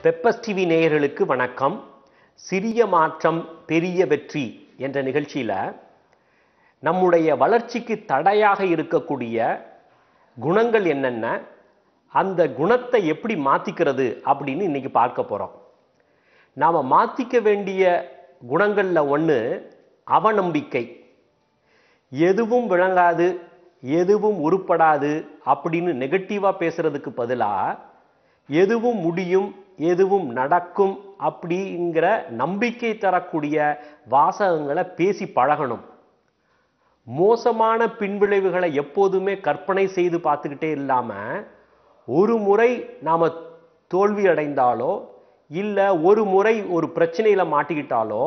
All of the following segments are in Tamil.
பெப்பர்ஸ் டிவி நேயர்களுக்கு வணக்கம். சிறிய மாற்றம் பெரிய வெற்றி என்ற நிகழ்ச்சியில் நம்முடைய வளர்ச்சிக்கு தடையாக இருக்கக்கூடிய குணங்கள் என்னென்ன, அந்த குணத்தை எப்படி மாற்றிக்கிறது அப்படின்னு இன்னைக்கு பார்க்க போகிறோம். நாம் மாற்றிக்க வேண்டிய குணங்களில் ஒன்று அவநம்பிக்கை. எதுவும் விளங்காது, எதுவும் உருப்படாது அப்படின்னு நெகட்டிவாக பேசுறதுக்கு பதிலாக எதுவும் முடியும், எதுவும் நடக்கும் அப்படிங்கிற நம்பிக்கை தரக்கூடிய வாசகங்களை பேசி பழகணும். மோசமான பின்விளைவுகளை எப்போதுமே கற்பனை செய்து பார்த்துக்கிட்டே இல்லாமல், ஒரு முறை நாம் தோல்வி அடைந்தாலோ இல்லை ஒரு முறை ஒரு பிரச்சனையில் மாட்டிக்கிட்டாலோ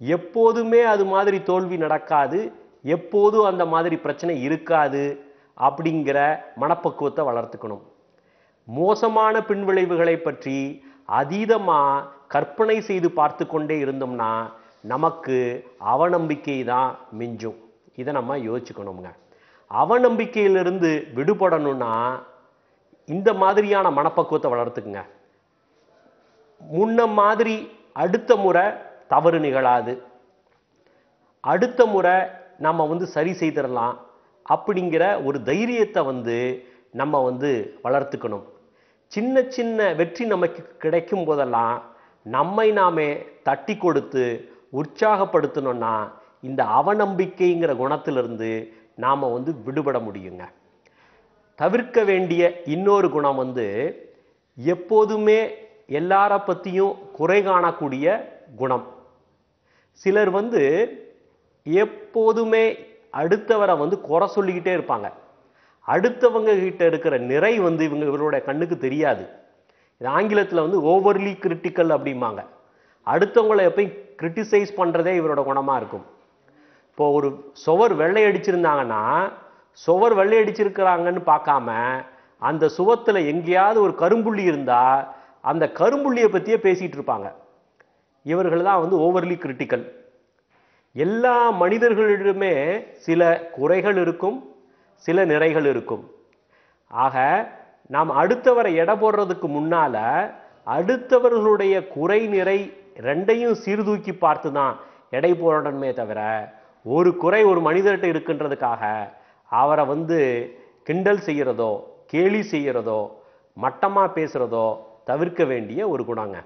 எப்போதுமே அது மாதிரி தோல்வி நடக்காது, எப்போதும் அந்த மாதிரி பிரச்சனை இருக்காது அப்படிங்கிற மனப்பக்குவத்தை வளர்த்துக்கணும். மோசமான பின்விளைவுகளை பற்றி அதீதமாக கற்பனை செய்து பார்த்து கொண்டே இருந்தோம்னா நமக்கு அவநம்பிக்கை தான் மிஞ்சும். இதை நம்ம யோசிச்சுக்கணுங்க. அவநம்பிக்கையிலிருந்து விடுபடணும்னா இந்த மாதிரியான மனப்பக்குவத்தை வளர்த்துக்குங்க. முன்ன மாதிரி அடுத்த முறை தவறு நிகழாது, அடுத்த முறை நம்ம சரி செய்திடலாம் அப்படிங்கிற ஒரு தைரியத்தை நம்ம வளர்த்துக்கணும். சின்ன சின்ன வெற்றி நமக்கு கிடைக்கும் போதெல்லாம் நம்மை நாமே தட்டி கொடுத்து உற்சாகப்படுத்தணும்னா இந்த அவநம்பிக்கைங்கிற குணத்திலிருந்து நாம் விடுபட முடியுங்க. தவிர்க்க வேண்டிய இன்னொரு குணம் எப்போதுமே எல்லார பற்றியும் குறை காணக்கூடிய குணம். சிலர் எப்போதுமே அடுத்தவரை குறை சொல்லிக்கிட்டே இருப்பாங்க. அடுத்தவங்க கிட்ட இருக்கிற நிறை இவங்களுடைய கண்ணுக்கு தெரியாது. இது ஆங்கிலத்தில் ஓவர்லி கிரிட்டிக்கல் அப்படிம்பாங்க. அடுத்தவங்களை எப்பயும் கிரிட்டிசைஸ் பண்ணுறதே இவரோட குணமாக இருக்கும். இப்போ ஒரு சுவர் வெள்ளை அடிச்சிருந்தாங்கன்னா, சுவர் வெள்ளை அடிச்சிருக்கிறாங்கன்னு பார்க்காம அந்த சுவத்தில் எங்கேயாவது ஒரு கரும்புள்ளி இருந்தால் அந்த கரும்புள்ளியை பற்றியே பேசிகிட்டு இருப்பாங்க. இவர்கள் தான் ஓவர்லி கிரிட்டிக்கல். எல்லா மனிதர்களிடமே சில குறைகள் இருக்கும், சில நிறைகள் இருக்கும். ஆக நாம் அடுத்தவரை எடை போடுறதுக்கு முன்னால அடுத்தவர்களுடைய குறை நிறை ரெண்டையும் சீர்தூக்கி பார்த்து தான் எடை போடணுமே தவிர, ஒரு குறை ஒரு மனிதர்கிட்ட இருக்குன்றதுக்காக அவரை கிண்டல் செய்கிறதோ கேலி செய்கிறதோ மட்டமாக பேசுகிறதோ தவிர்க்க வேண்டிய ஒரு குணங்க.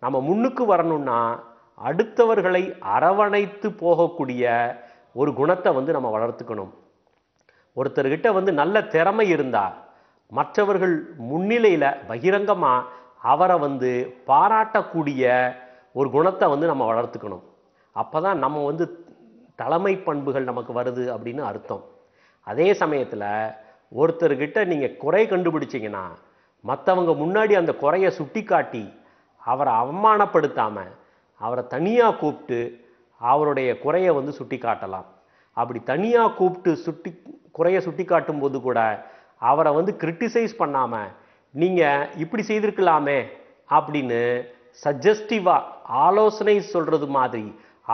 நம்ம முன்னுக்கு வரணும்னா அடுத்தவர்களை அரவணைத்து போகக்கூடிய ஒரு குணத்தை நம்ம வளர்த்துக்கணும். ஒருத்தர்கிட்ட நல்ல திறமை இருந்தா மற்றவர்கள் முன்னிலையில் பகிரங்கமாக அவரை பாராட்டக்கூடிய ஒரு குணத்தை நம்ம வளர்த்துக்கணும். அப்போ தான் நம்ம தலைமை பண்புகள் நமக்கு வருது அப்படின்னு அர்த்தம். அதே சமயத்தில் ஒருத்தர்கிட்ட நீங்கள் குறை கண்டுபிடிச்சிங்கன்னா மற்றவங்க முன்னாடி அந்த குறையை சுட்டி காட்டி அவரை அவமானப்படுத்தாமல் அவரை தனியாக கூப்பிட்டு அவருடைய குறையை சுட்டி காட்டலாம். அப்படி தனியாக கூப்பிட்டு குறையை சுட்டி காட்டும் போது கூட அவரை கிரிட்டிசைஸ் பண்ணாமல் நீங்கள் இப்படி செய்திருக்கலாமே அப்படின்னு சஜஸ்டிவாக ஆலோசனை சொல்கிறது மாதிரி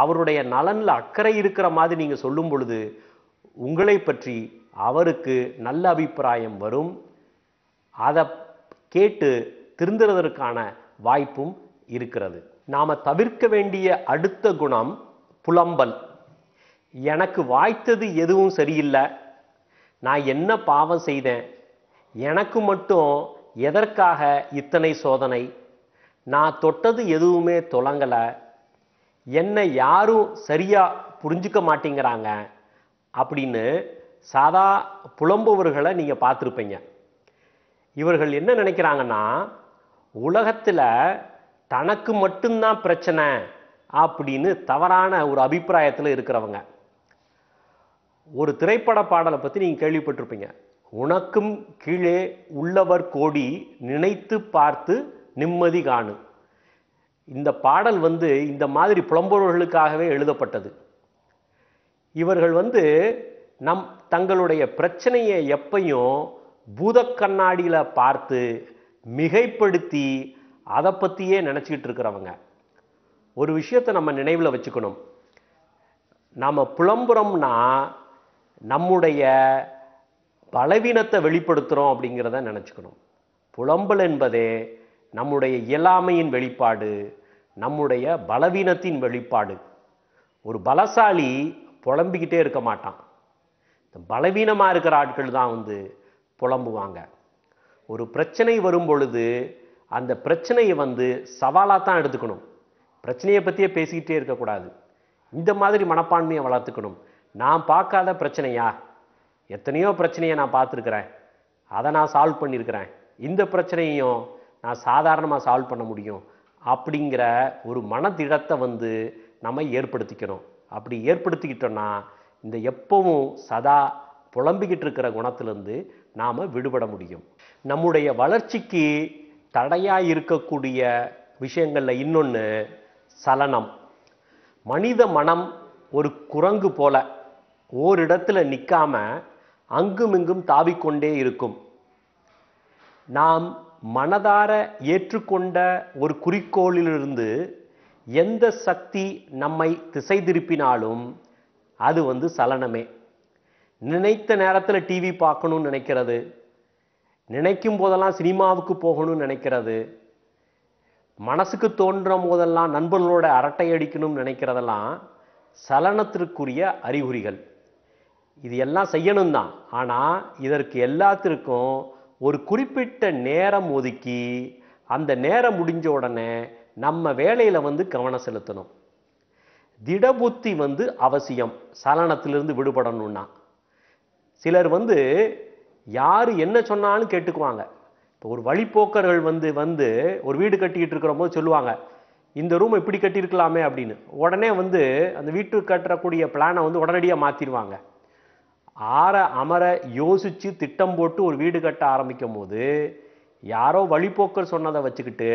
அவருடைய நலனில் அக்கறை இருக்கிற மாதிரி நீங்கள் சொல்லும் பொழுது உங்களை பற்றி அவருக்கு நல்ல அபிப்பிராயம் வரும். அதை கேட்டு திருந்துறதற்கான வாய்ப்பும் இருக்கிறது. நாம் தவிர்க்க வேண்டிய அடுத்த குணம் புலம்பல். எனக்கு வாய்த்தது எதுவும் சரியில்லை, நான் என்ன பாவம் செய்தேன், எனக்கு மட்டும் எதற்காக இத்தனை சோதனை, நான் தொட்டது எதுவுமே தொலங்கலை, என்னை யாரும் சரியாக புரிஞ்சுக்க மாட்டேங்கிறாங்க அப்படின்னு சாதா புலம்புவர்களை நீங்கள் பார்த்துருப்பீங்க. இவர்கள் என்ன நினைக்கிறாங்கன்னா, உலகத்தில் தனக்கு மட்டும்தான் பிரச்சனை அப்படின்னு தவறான ஒரு அபிப்பிராயத்தில் இருக்கிறவங்க. ஒரு திரைப்பட பாடலை பற்றி நீங்கள் கேள்விப்பட்டிருப்பீங்க. உனக்கும் கீழே உள்ளவர் கோடி நினைத்து பார்த்து நிம்மதி காணு. இந்த பாடல் இந்த மாதிரி புலம்புவர்களுக்காகவே எழுதப்பட்டது. இவர்கள் தங்களுடைய பிரச்சனையை எப்பையும் பூதக்கண்ணாடியில் பார்த்து மிகைப்படுத்தி அதை பற்றியே நினச்சிக்கிட்டு இருக்கிறவங்க. ஒரு விஷயத்தை நம்ம நினைவில் வச்சுக்கணும். நாம் புலம்புறோம்னா நம்முடைய பலவீனத்தை வெளிப்படுத்துகிறோம் அப்படிங்கிறத நினச்சிக்கணும். புலம்பல் என்பதே நம்முடைய இயலாமையின் வெளிப்பாடு, நம்முடைய பலவீனத்தின் வெளிப்பாடு. ஒரு பலசாலி புலம்பிக்கிட்டே இருக்க மாட்டான். பலவீனமாக இருக்கிற ஆட்கள் தான் புலம்புவாங்க. ஒரு பிரச்சனை வரும் பொழுது அந்த பிரச்சனையை சவாலாக தான் எடுத்துக்கணும். பிரச்சனையை பற்றியே பேசிக்கிட்டே இருக்கக்கூடாது. இந்த மாதிரி மனப்பான்மையை வளர்த்துக்கணும். நான் பார்க்காத பிரச்சனையா, எத்தனையோ பிரச்சனையை நான் பார்த்துருக்கிறேன், அதை நான் சால்வ் பண்ணியிருக்கிறேன், இந்த பிரச்சனையும் நான் சாதாரணமாக சால்வ் பண்ண முடியும் அப்படிங்கிற ஒரு மனதிடத்தை நம்ம ஏற்படுத்திக்கணும். அப்படி ஏற்படுத்திக்கிட்டோன்னா இந்த எப்பவும் சதா புலம்பிக்கிட்டு இருக்கிற குணத்திலிருந்து நாம் விடுபட முடியும். நம்முடைய வளர்ச்சிக்கு தடையாக இருக்கக்கூடிய விஷயங்களில் இன்னொன்று சலனம். மனித மனம் ஒரு குரங்கு போல ஓரிடத்துல நிற்காம அங்குமிங்கும் தாவிக்கொண்டே இருக்கும். நாம் மனதார ஏற்றுக்கொண்ட ஒரு குறிக்கோளிலிருந்து எந்த சக்தி நம்மை திசை திருப்பினாலும் அது சலனமே. நினைத்த நேரத்தில் டிவி பார்க்கணும்னு நினைக்கிறது, நினைக்கும் போதெல்லாம் சினிமாவுக்கு போகணும்னு நினைக்கிறது, மனசுக்கு தோன்ற போதெல்லாம் நண்பர்களோட அரட்டை அடிக்கணும்னு நினைக்கிறதெல்லாம் சலனத்திற்குரிய அறிகுறிகள். இது எல்லாம் செய்யணும் தான். ஆனால் இதற்கு எல்லாத்திற்கும் ஒரு குறிப்பிட்ட நேரம் ஒதுக்கி அந்த நேரம் முடிஞ்ச உடனே நம்ம வேலையில் கவனம் செலுத்தணும். திடபுத்தி அவசியம் சலனத்திலிருந்து விடுபடணும்னா. சிலர் யார் என்ன சொன்னாலும் கேட்டுக்குவாங்க. இப்போ ஒரு வழிப்போக்கர்கள் ஒரு வீடு கட்டிக்கிட்டு இருக்கிற போது சொல்லுவாங்க, இந்த ரூம் இப்படி கட்டியிருக்கலாமே அப்படின்னு. உடனே அந்த வீட்டு கட்டக்கூடிய பிளானை உடனடியாக மாற்றிடுவாங்க. ஆற அமர யோசித்து திட்டம் போட்டு ஒரு வீடு கட்ட ஆரம்பிக்கும் போது யாரோ வழிப்போக்கர் சொன்னதை வச்சுக்கிட்டு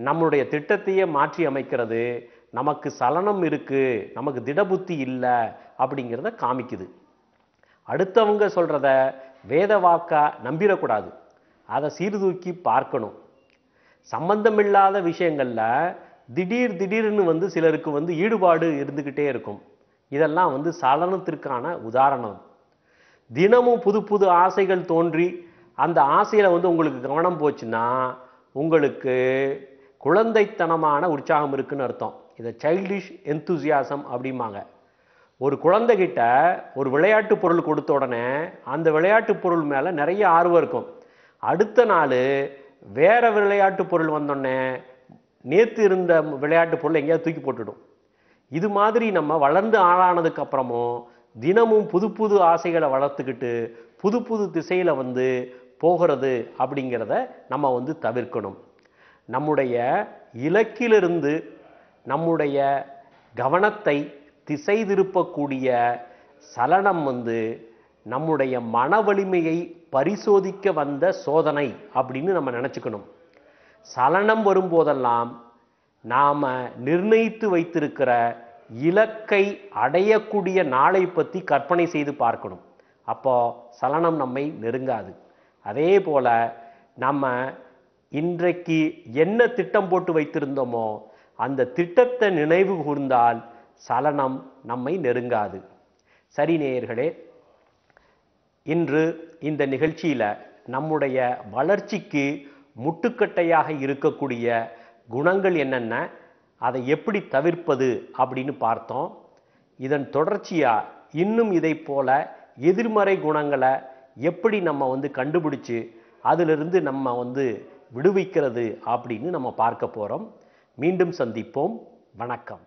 நம்மளுடைய திட்டத்தையே மாற்றி அமைக்கிறது நமக்கு சலனம் இருக்குது, நமக்கு திடபுத்தி இல்லை அப்படிங்கிறத காமிக்குது. அடுத்தவங்க சொல்கிறத வேத வாக்கா நம்பிடக்கூடாது, அதை சீர்தூக்கி பார்க்கணும். சம்பந்தமில்லாத விஷயங்களில் திடீர்னு சிலருக்கு ஈடுபாடு இருந்துக்கிட்டே இருக்கும். இதெல்லாம் சலனத்திற்கான உதாரணம். தினமும் புது புது ஆசைகள் தோன்றி அந்த ஆசையில் உங்களுக்கு கவனம் போச்சுன்னா உங்களுக்கு குழந்தைத்தனமான உற்சாகம் இருக்குன்னு அர்த்தம். இதை சைல்டிஷ் எந்தூசியாசம் அப்படிம்பாங்க. ஒரு குழந்தைகிட்ட ஒரு விளையாட்டு பொருள் கொடுத்த உடனே அந்த விளையாட்டு பொருள் மேலே நிறைய ஆர்வம் இருக்கும். அடுத்த நாள் வேற விளையாட்டு பொருள் வந்தோடனே நேற்று இருந்த விளையாட்டு பொருள் எங்கேயாவது தூக்கி போட்டுடும். இது மாதிரி நம்ம வளர்ந்து ஆளானதுக்கு அப்புறமும் தினமும் புது புது ஆசைகளை வளர்த்துக்கிட்டு புது புது திசையில் போகிறது அப்படிங்கிறத நம்ம தவிர்க்கணும். நம்முடைய இலக்கிலிருந்து நம்முடைய கவனத்தை திசை திருப்பக்கூடிய சலனம் நம்முடைய மன வலிமையை பரிசோதிக்க வந்த சோதனை அப்படின்னு நம்ம நினச்சிக்கணும். சலனம் வரும்போதெல்லாம் நாம் நிர்ணயித்து வைத்திருக்கிற இலக்கை அடையக்கூடிய நாளை பற்றி கற்பனை செய்து பார்க்கணும். அப்போ சலனம் நம்மை நெருங்காது. அதே போல் நம்ம இன்றைக்கு என்ன திட்டம் போட்டு வைத்திருந்தோமோ அந்த திட்டத்தை நினைவு கூர்ந்தால் சலனம் நம்மை நெருங்காது. சரி நேயர்களே, இன்று இந்த நிகழ்ச்சியில் நம்முடைய வளர்ச்சிக்கு முட்டுக்கட்டையாக இருக்கக்கூடிய குணங்கள் என்னென்ன, அதை எப்படி தவிர்ப்பது அப்படின்னு பார்த்தோம். இதன் தொடர்ச்சியாக இன்னும் இதை போல எதிர்மறை குணங்களை எப்படி நம்ம கண்டுபிடிச்சு அதிலிருந்து நம்ம விடுவிக்கிறது அப்படின்னு நம்ம பார்க்க போகிறோம். மீண்டும் சந்திப்போம். வணக்கம்.